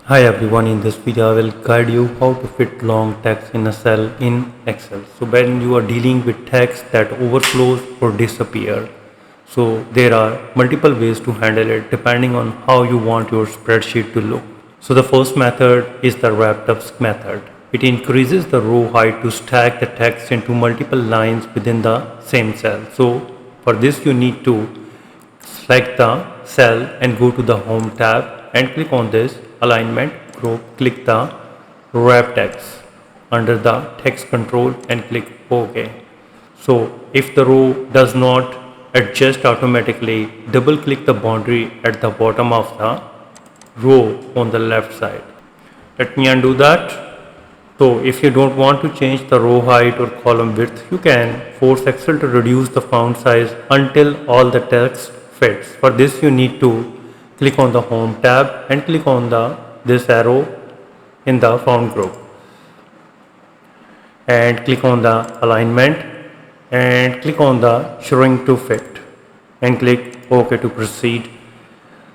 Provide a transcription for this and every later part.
Hi everyone, in this video I will guide you how to fit long text in a cell in Excel. So when you are dealing with text that overflows or disappear, so there are multiple ways to handle it depending on how you want your spreadsheet to look. So the first method is the wrapped up method. It increases the row height to stack the text into multiple lines within the same cell. So for this you need to select the cell and go to the home tab and click on this alignment group. Click the wrap text under the text control and click OK. So if the row does not adjust automatically, double click the boundary at the bottom of the row on the left side. Let me undo that. So if you don't want to change the row height or column width, you can force Excel to reduce the font size until all the text fits. For this you need to click on the home tab and click on this arrow in the font group and click on the alignment and click on the shrink to fit and click OK to proceed.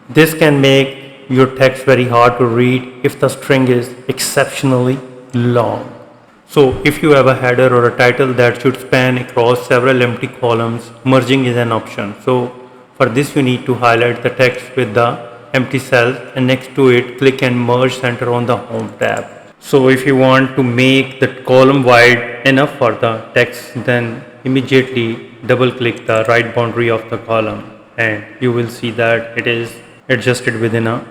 This can make your text very hard to read if the string is exceptionally long. So if you have a header or a title that should span across several empty columns, merging is an option. So for this you need to highlight the text with the empty cells and next to it click and merge center on the home tab. So if you want to make the column wide enough for the text, then immediately double click the right boundary of the column and you will see that it is adjusted within a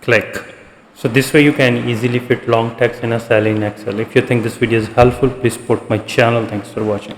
click. So this way you can easily fit long text in a cell in Excel. If you think this video is helpful, please support my channel. Thanks for watching.